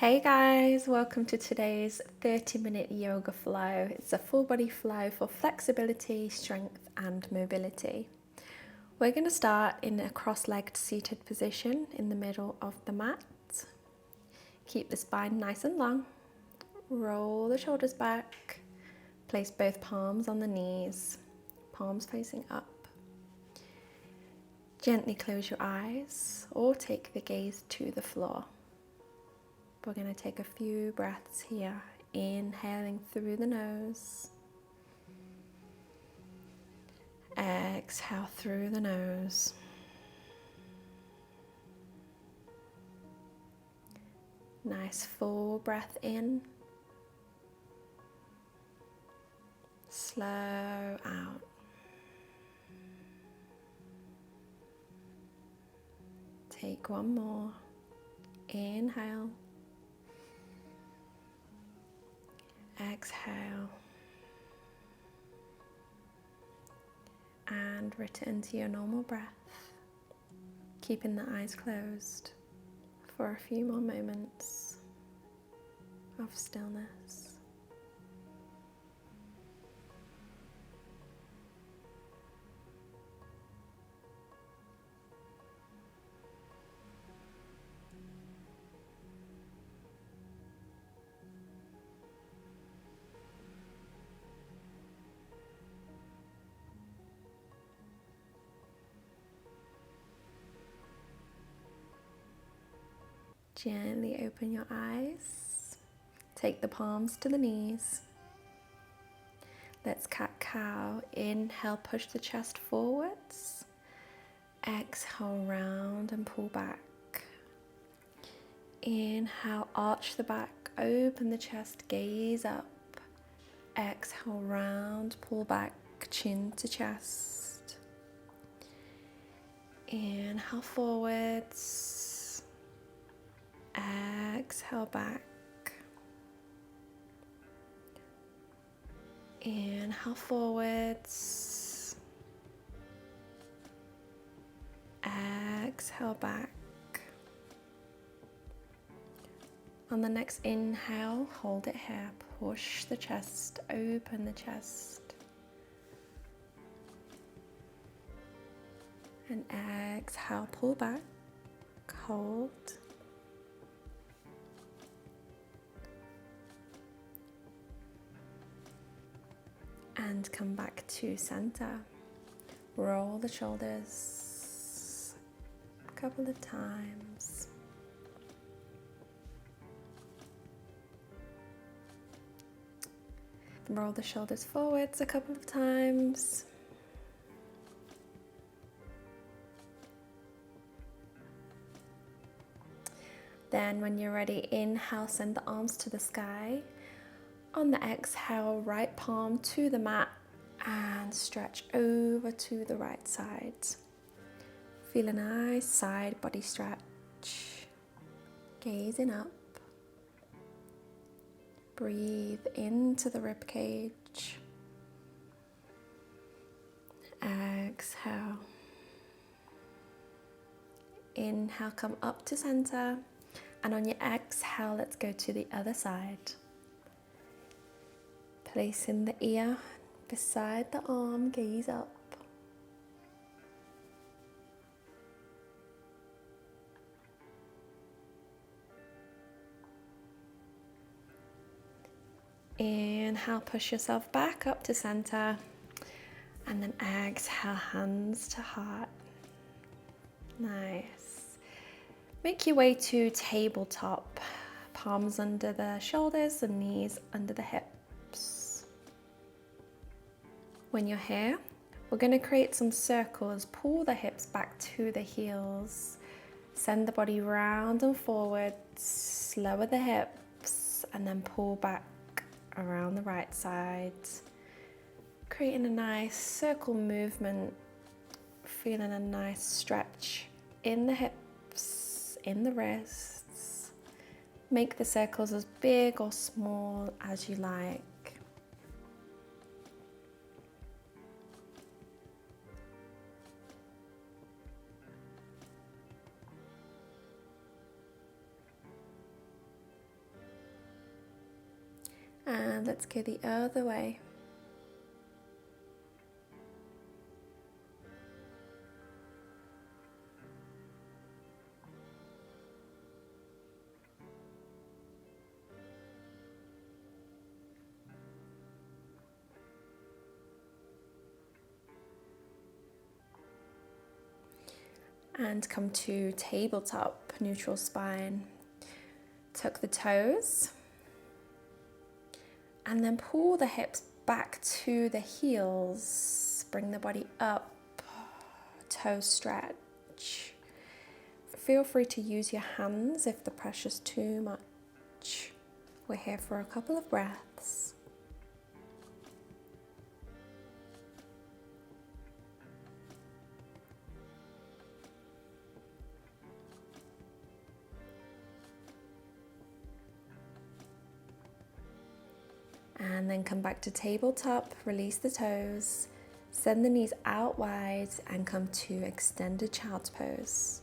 Hey guys, welcome to today's 30-minute yoga flow. It's a full body flow for flexibility, strength and mobility. We're going to start in a cross-legged seated position in the middle of the mat. Keep the spine nice and long. Roll the shoulders back. Place both palms on the knees, palms facing up. Gently close your eyes or take the gaze to the floor. We're going to take a few breaths here, inhaling through the nose, exhale through the nose. Nice full breath in, slow out. Take one more, inhale. Exhale and return to your normal breath, keeping the eyes closed for a few more moments of stillness. Gently open your eyes. Take the palms to the knees. Let's cat-cow. Inhale, push the chest forwards. Exhale, round and pull back. Inhale, arch the back, open the chest, gaze up. Exhale, round, pull back, chin to chest. Inhale, forwards. Exhale back. Inhale forwards. Exhale back. On the next inhale, hold it here. Push the chest, open the chest. And exhale, pull back, hold. And come back to center. Roll the shoulders a couple of times. Roll the shoulders forwards a couple of times. Then when you're ready, inhale, send the arms to the sky. On the exhale, right palm to the mat and stretch over to the right side. Feel a nice side body stretch. Gazing up. Breathe into the rib cage. Exhale. Inhale, come up to center. And on your exhale, let's go to the other side. Placing the ear beside the arm, gaze up. Inhale, push yourself back up to center. And then exhale, hands to heart. Nice. Make your way to tabletop. Palms under the shoulders and knees under the hips. When you're here, we're going to create some circles. Pull the hips back to the heels. Send the body round and forwards. Lower the hips and then pull back around the right side. Creating a nice circle movement. Feeling a nice stretch in the hips, in the wrists. Make the circles as big or small as you like. And let's go the other way. And come to tabletop, neutral spine. Tuck the toes. And then pull the hips back to the heels. Bring the body up. Toe stretch. Feel free to use your hands if the pressure's too much. We're here for a couple of breaths. And then come back to tabletop, release the toes, send the knees out wide and come to extended child's pose.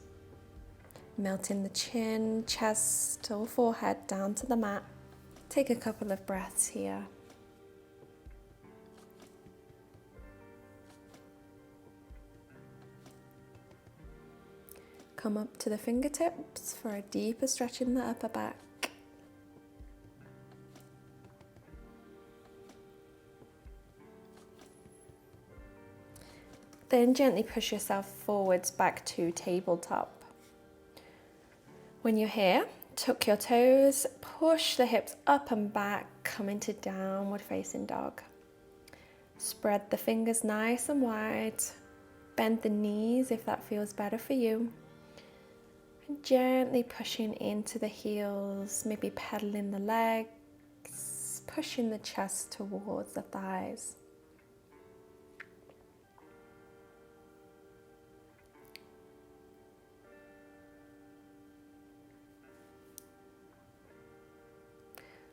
Melting the chin, chest or forehead down to the mat. Take a couple of breaths here. Come up to the fingertips for a deeper stretch in the upper back. Then gently push yourself forwards back to tabletop. When you're here, tuck your toes, push the hips up and back, come into downward facing dog. Spread the fingers nice and wide. Bend the knees if that feels better for you. And gently pushing into the heels, maybe pedaling the legs, pushing the chest towards the thighs.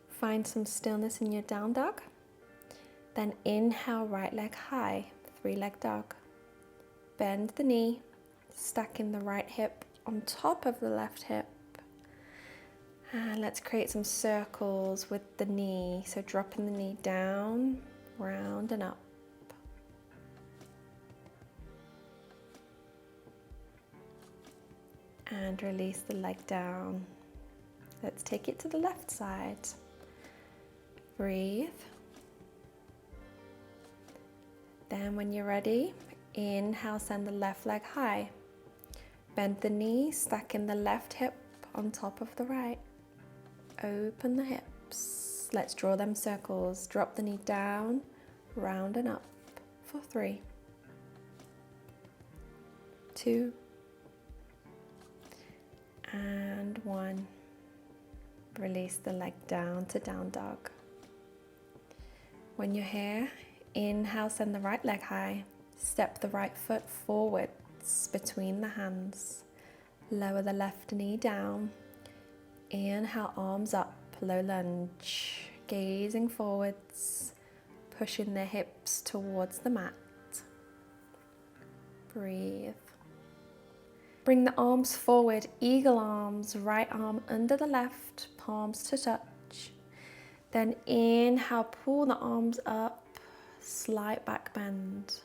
Find some stillness in your down dog. Then inhale, right leg high, three-leg dog. Bend the knee, stacking the right hip on top of the left hip. And let's create some circles with the knee. So dropping the knee down, round and up. And release the leg down. Let's take it to the left side. Breathe. Then when you're ready, inhale, send the left leg high. Bend the knee, stacking the left hip on top of the right. Open the hips. Let's draw them circles. Drop the knee down, round and up for 3, 2, and 1. Release the leg down to down dog. When you're here, inhale, send the right leg high. Step the right foot forwards between the hands. Lower the left knee down. Inhale, arms up, low lunge. Gazing forwards, pushing the hips towards the mat. Breathe. Bring the arms forward, eagle arms, right arm under the left, palms to touch. Then inhale, pull the arms up, slight back bend.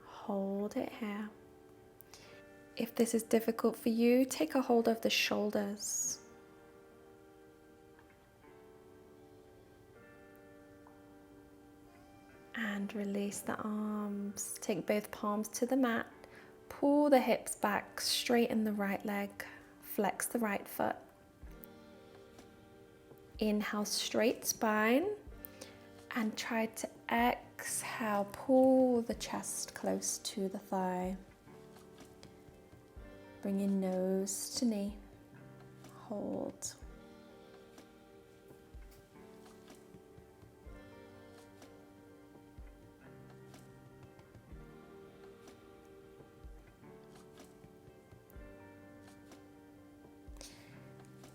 Hold it here. If this is difficult for you, take a hold of the shoulders. And release the arms. Take both palms to the mat. Pull the hips back, straighten the right leg, flex the right foot. Inhale, straight spine, and try to exhale, pull the chest close to the thigh. Bring your nose to knee, hold.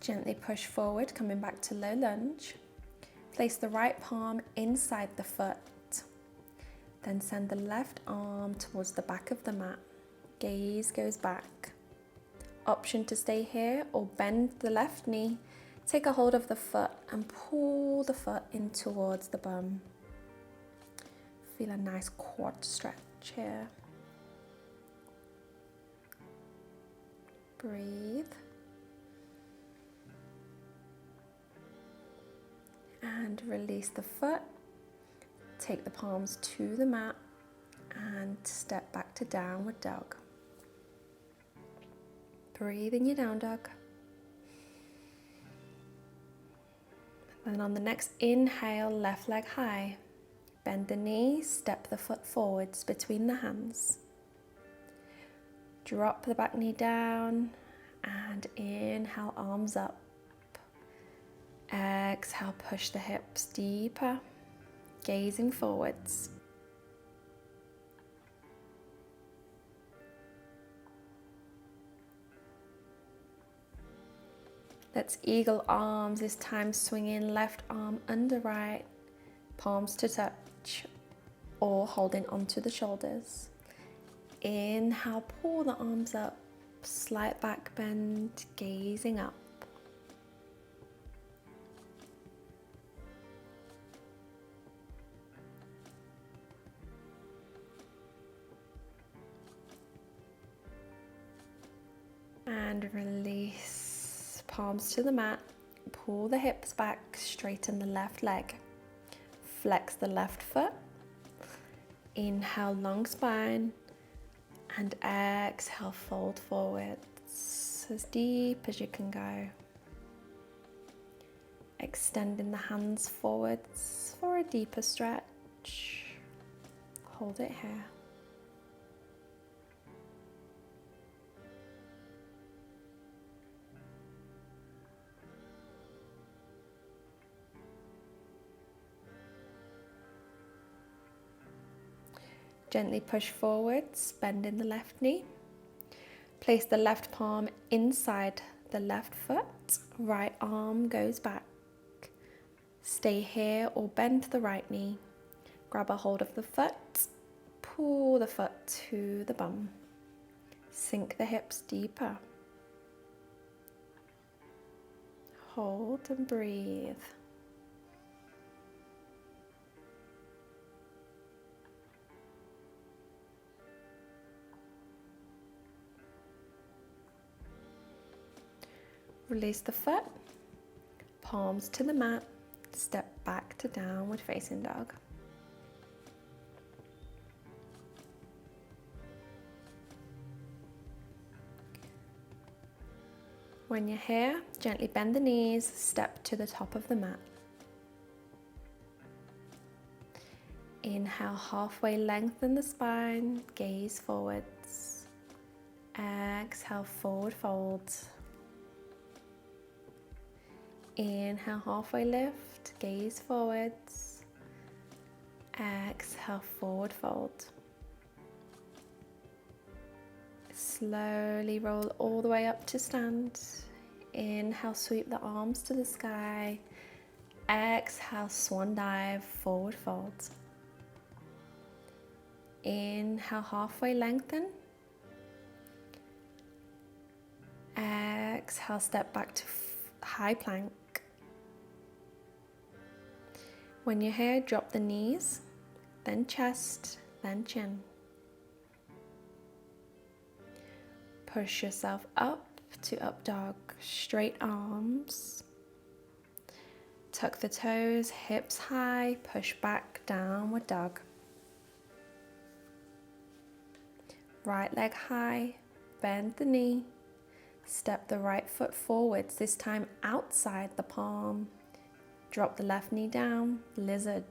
Gently push forward, coming back to low lunge. Place the right palm inside the foot. Then send the left arm towards the back of the mat. Gaze goes back. Option to stay here or bend the left knee. Take a hold of the foot and pull the foot in towards the bum. Feel a nice quad stretch here. Breathe. And release the foot. Take the palms to the mat and step back to downward dog. Breathe in your down dog. Then on the next inhale, left leg high. Bend the knee, step the foot forwards between the hands. Drop the back knee down and inhale, arms up. Exhale, push the hips deeper, gazing forwards. Let's eagle arms, this time swinging left arm under right, palms to touch, or holding onto the shoulders. Inhale, pull the arms up, slight back bend, gazing up. And release, palms to the mat, pull the hips back, straighten the left leg, flex the left foot, inhale, long spine, and exhale, fold forwards as deep as you can go. Extending the hands forwards for a deeper stretch. Hold it here. Gently push forwards, bending the left knee. Place the left palm inside the left foot. Right arm goes back. Stay here or bend the right knee. Grab a hold of the foot. Pull the foot to the bum. Sink the hips deeper. Hold and breathe. Release the foot, palms to the mat, step back to downward facing dog. When you're here, gently bend the knees, step to the top of the mat. Inhale, halfway lengthen the spine, gaze forwards. Exhale, forward fold. Inhale, halfway lift, gaze forwards. Exhale, forward fold. Slowly roll all the way up to stand. Inhale, sweep the arms to the sky. Exhale, swan dive, forward fold. Inhale, halfway lengthen. Exhale, step back to high plank. When you're here, drop the knees, then chest, then chin. Push yourself up to up dog, straight arms. Tuck the toes, hips high, push back, downward dog. Right leg high, bend the knee. Step the right foot forwards, this time outside the palm. Drop the left knee down, lizard.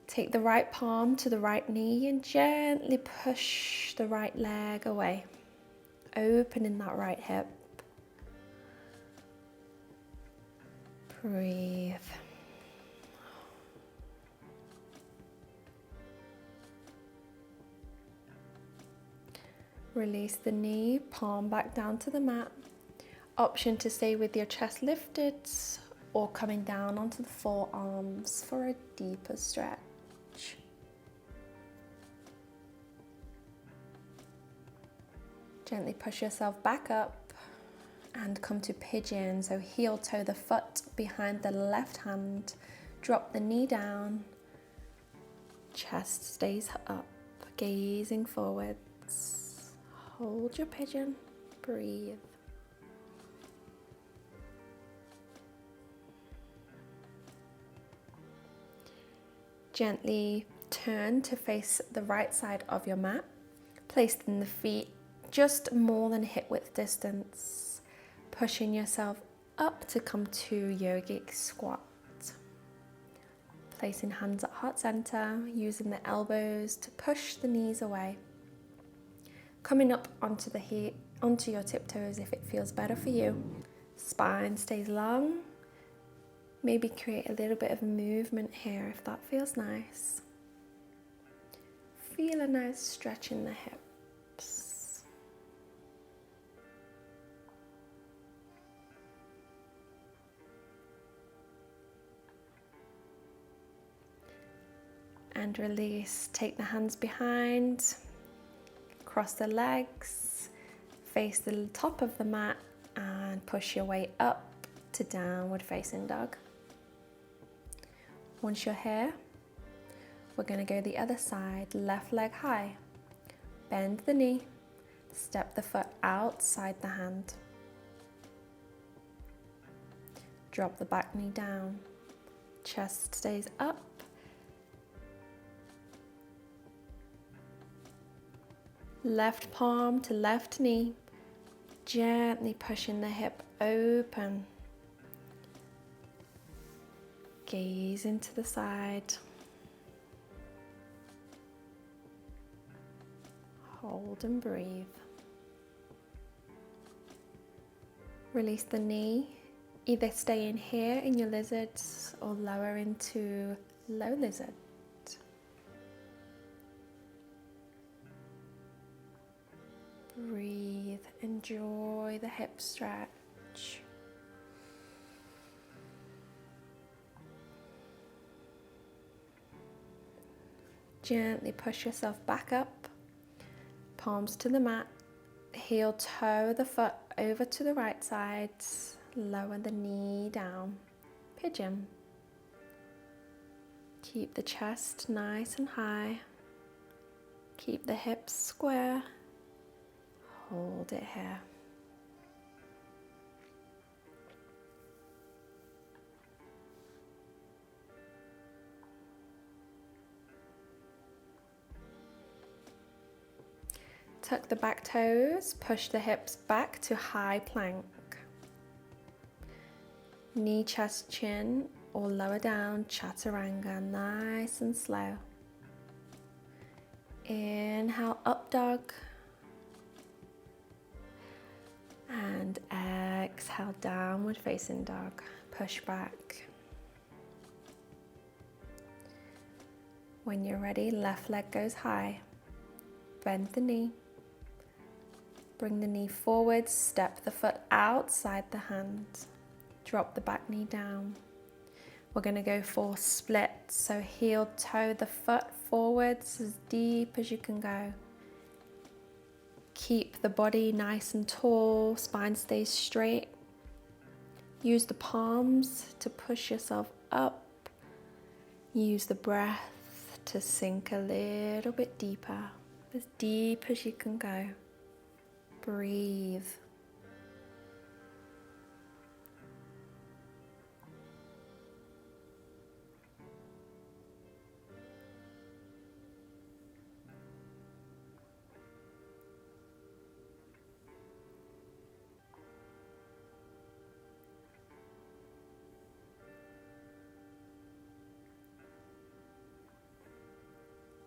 Take the right palm to the right knee and gently push the right leg away, opening that right hip. Breathe. Release the knee, palm back down to the mat. Option to stay with your chest lifted or coming down onto the forearms for a deeper stretch. Gently push yourself back up, And come to pigeon, so heel toe the foot behind the left hand, drop the knee down, chest stays up, gazing forwards, hold your pigeon, breathe. Gently turn to face the right side of your mat, placing the feet just more than hip width distance, pushing yourself up to come to yogic squat. Placing hands at heart center, using the elbows to push the knees away. Coming up onto your tiptoes if it feels better for you. Spine stays long. Maybe create a little bit of movement here if that feels nice. Feel a nice stretch in the hips. And release. Take the hands behind, cross the legs, face the top of the mat and push your way up to downward facing dog. Once you're here, we're going to go the other side, left leg high. Bend the knee, step the foot outside the hand. Drop the back knee down, chest stays up. Left palm to left knee, gently pushing the hip open. Gaze into the side. Hold and breathe. Release the knee, either stay in here in your lizards or lower into low lizard. Breathe, enjoy the hip stretch. Gently push yourself back up, palms to the mat, heel toe the foot over to the right side, lower the knee down, pigeon. Keep the chest nice and high, keep the hips square, hold it here. Tuck the back toes, push the hips back to high plank. Knee, chest, chin, or lower down, chaturanga, nice and slow. Inhale, up dog. And exhale, downward facing dog. Push back. When you're ready, left leg goes high. Bend the knee. Bring the knee forward, step the foot outside the hand. Drop the back knee down. We're going to go for split. So heel toe the foot forwards as deep as you can go. Keep the body nice and tall, spine stays straight. Use the palms to push yourself up. Use the breath to sink a little bit deeper, as deep as you can go. Breathe.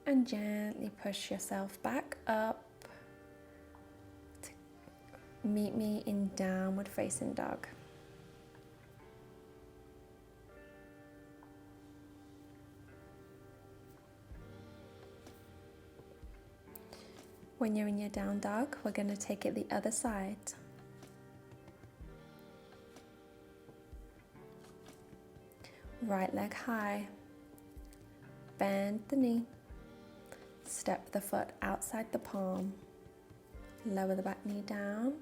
And gently push yourself back up. Meet me in downward facing dog. When you're in your down dog, we're going to take it the other side. Right leg high. Bend the knee. Step the foot outside the palm. Lower the back knee down.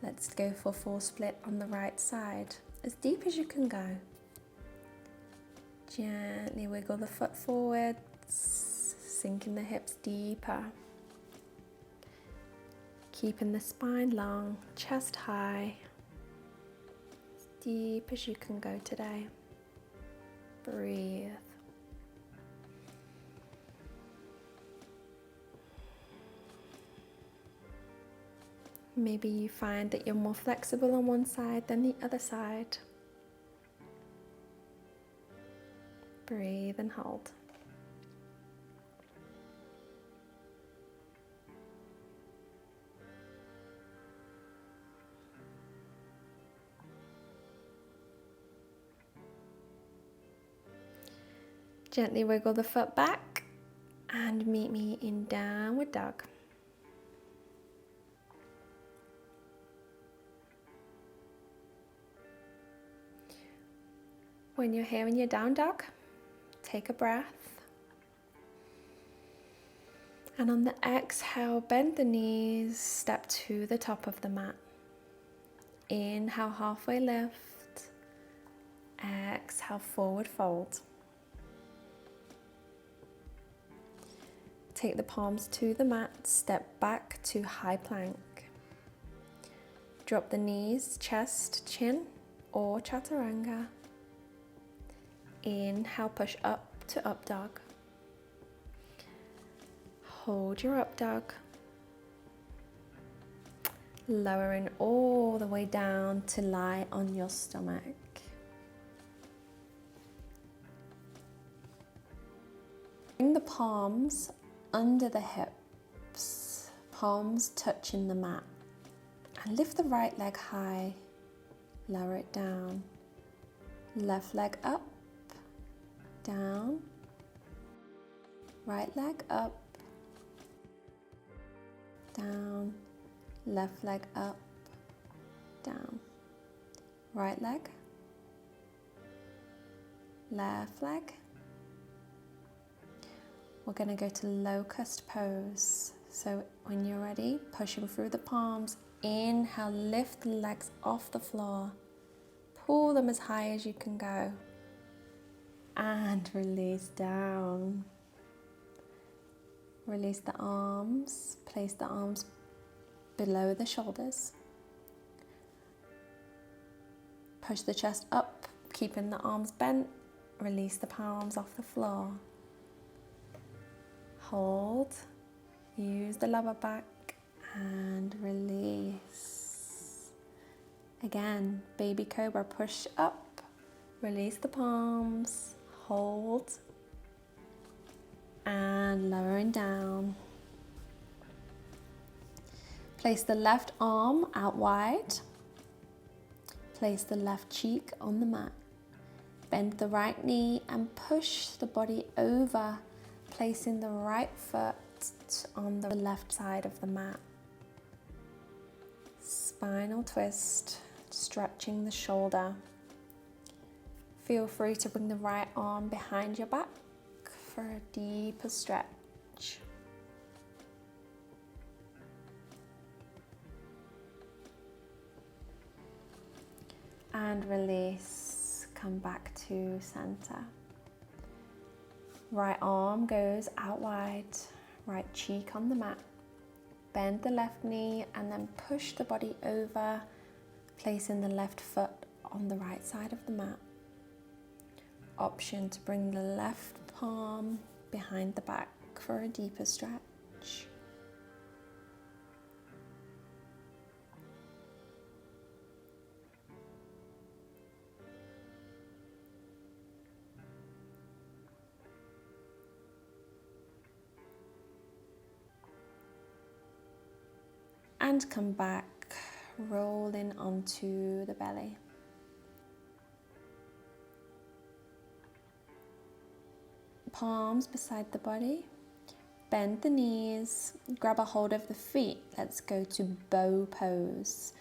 Let's go for full split on the right side, as deep as you can go. Gently wiggle the foot forwards, sinking the hips deeper. Keeping the spine long, chest high, as deep as you can go today. Breathe. Maybe you find that you're more flexible on one side than the other side. Breathe and hold. Gently wiggle the foot back and meet me in downward dog. When you're here in your down dog, take a breath. And on the exhale, bend the knees, step to the top of the mat. Inhale, halfway lift. Exhale, forward fold. Take the palms to the mat, step back to high plank. Drop the knees, chest, chin, or chaturanga. Inhale, push up to up dog. Hold your up dog. Lowering all the way down to lie on your stomach. Bring the palms under the hips, palms touching the mat. And lift the right leg high, lower it down. Left leg up, down. Right leg up, down. Left leg up, down. Right leg, left leg. We're going to go to locust pose. So when you're ready, pushing through the palms. Inhale, lift the legs off the floor. Pull them as high as you can go. And release down. Release the arms. Place the arms below the shoulders. Push the chest up, keeping the arms bent. Release the palms off the floor. Hold. Use the lower back and release. Again, baby cobra, push up. Release the palms. Hold. And lowering down. Place the left arm out wide. Place the left cheek on the mat. Bend the right knee and push the body over, placing the right foot on the left side of the mat. Spinal twist, stretching the shoulder. Feel free to bring the right arm behind your back for a deeper stretch. And release, come back to center. Right arm goes out wide, right cheek on the mat. Bend the left knee and then push the body over, placing the left foot on the right side of the mat. Option to bring the left palm behind the back for a deeper stretch. And come back, rolling onto the belly. Palms beside the body. Bend the knees, grab a hold of the feet. Let's go to bow pose.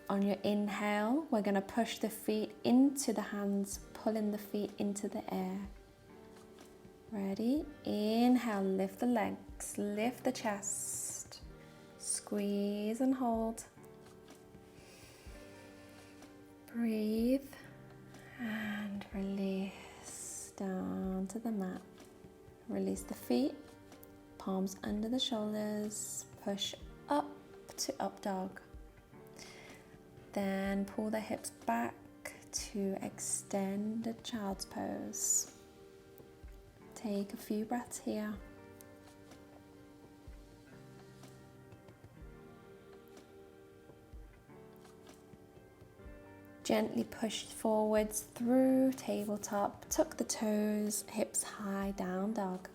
On your inhale, we're going to push the feet into the hands, pulling the feet into the air. Ready? Inhale, lift the legs, lift the chest. Squeeze and hold. Breathe and release down to the mat. Release the feet, palms under the shoulders, push up to up dog. Then pull the hips back to extended child's pose. Take a few breaths here. Gently push forwards through tabletop, tuck the toes, hips high, down dog.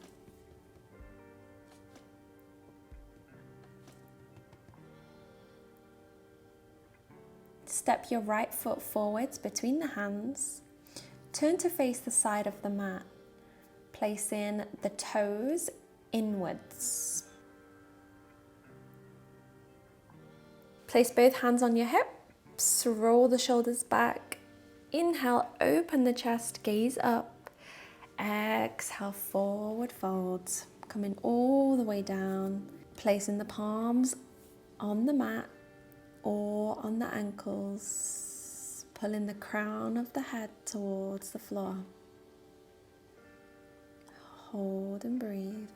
Step your right foot forwards between the hands. Turn to face the side of the mat, placing the toes inwards. Place both hands on your hips, roll the shoulders back. Inhale, open the chest, gaze up. Exhale, forward folds, coming all the way down, placing the palms on the mat or on the ankles, pulling the crown of the head towards the floor. Hold and breathe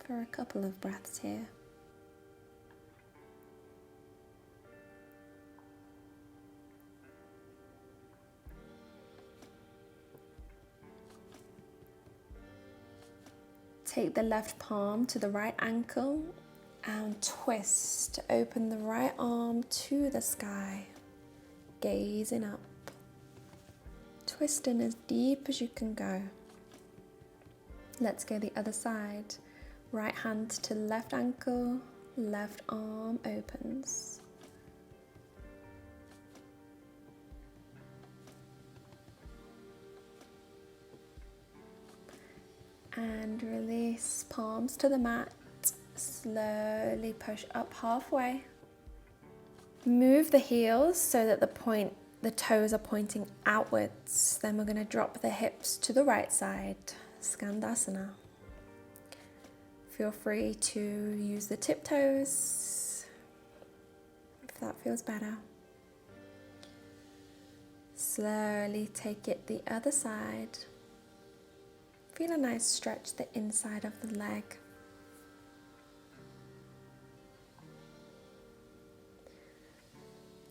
for a couple of breaths here. Take the left palm to the right ankle and twist. Open the right arm to the sky, gazing up. Twisting as deep as you can go. Let's go the other side. Right hand to left ankle, left arm opens. And release, palms to the mat. Slowly push up halfway. Move the heels so that the toes are pointing outwards. Then we're going to drop the hips to the right side, Skandasana. Feel free to use the tiptoes if that feels better. Slowly take it the other side. Feel a nice stretch the inside of the leg.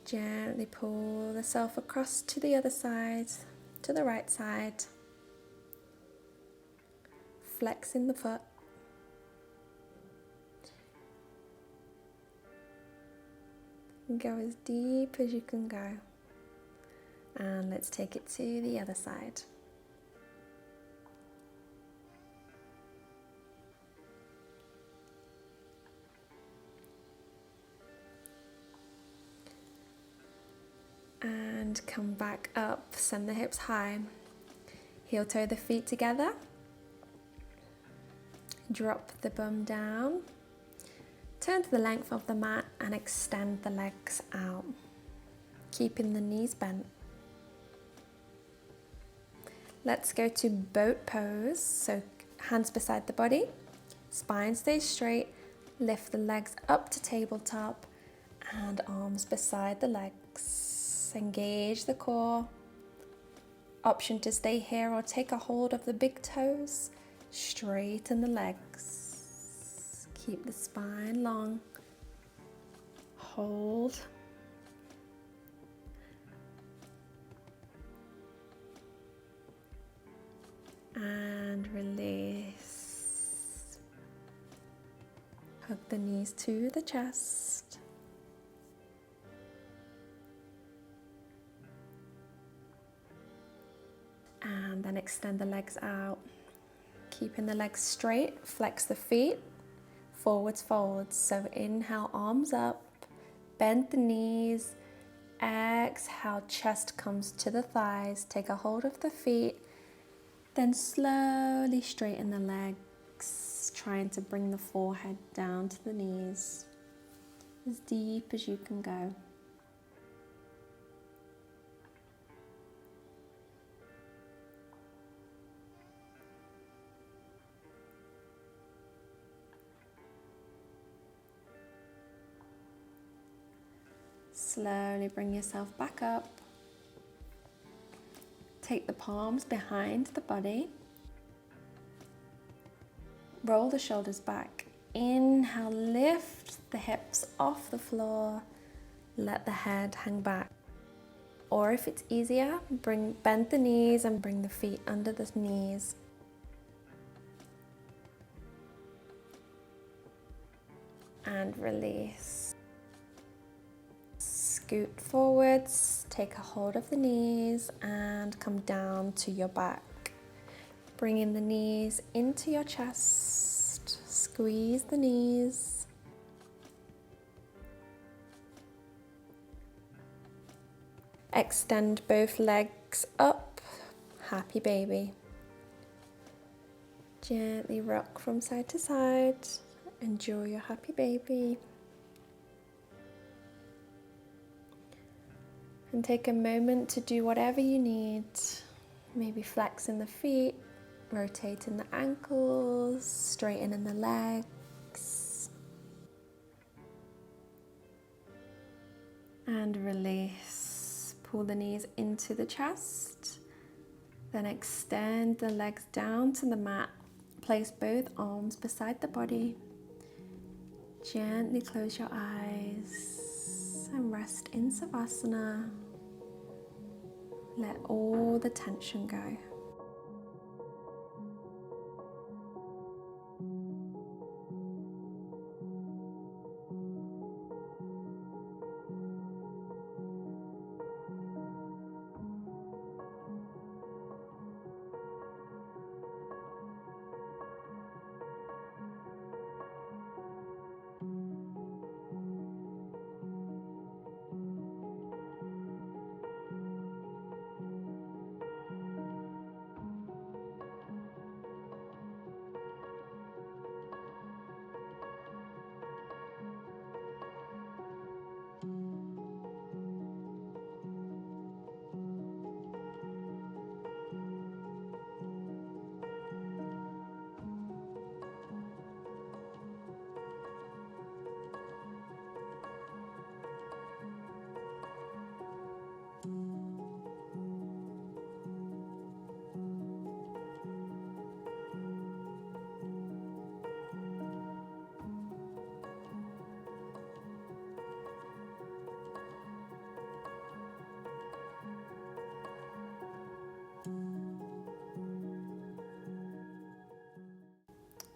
Gently pull the self across to the other side, to the right side. Flexing the foot. Go as deep as you can go. And let's take it to the other side. And come back up, send the hips high. Heel toe the feet together. Drop the bum down. Turn to the length of the mat and extend the legs out, keeping the knees bent. Let's go to boat pose. So hands beside the body, spine stays straight, lift the legs up to tabletop and arms beside the legs. Engage the core. Option to stay here or take a hold of the big toes. Straighten the legs. Keep the spine long. Hold. And release. Hug the knees to the chest. And then extend the legs out. Keeping the legs straight, flex the feet, forwards folds. So inhale, arms up, bend the knees. Exhale, chest comes to the thighs. Take a hold of the feet. Then slowly straighten the legs, trying to bring the forehead down to the knees, as deep as you can go. Slowly bring yourself back up. Take the palms behind the body. Roll the shoulders back. Inhale, lift the hips off the floor. Let the head hang back. Or if it's easier, bend the knees and bring the feet under the knees. And release. Scoot forwards, take a hold of the knees and come down to your back. Bringing the knees into your chest. Squeeze the knees. Extend both legs up. Happy baby. Gently rock from side to side. Enjoy your happy baby. And take a moment to do whatever you need. Maybe flexing the feet, rotating the ankles, straightening the legs. And release. Pull the knees into the chest. Then extend the legs down to the mat. Place both arms beside the body. Gently close your eyes and rest in Savasana. Let all the tension go.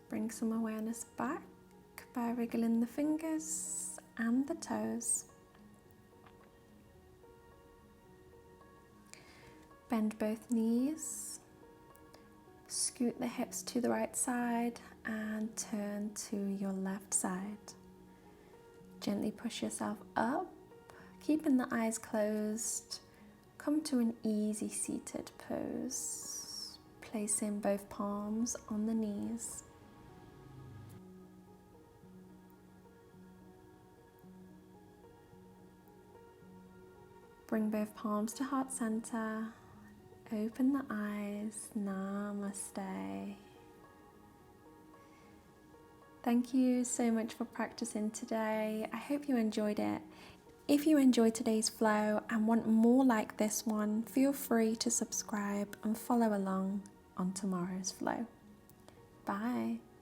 Bring some awareness back by wriggling the fingers and the toes. Bend both knees. Scoot the hips to the right side and turn to your left side. Gently push yourself up, keeping the eyes closed. Come to an easy seated pose, placing both palms on the knees. Bring both palms to heart center. Open the eyes. Namaste. Thank you so much for practicing today. I hope you enjoyed it. If you enjoyed today's flow and want more like this one, feel free to subscribe and follow along on tomorrow's flow. Bye.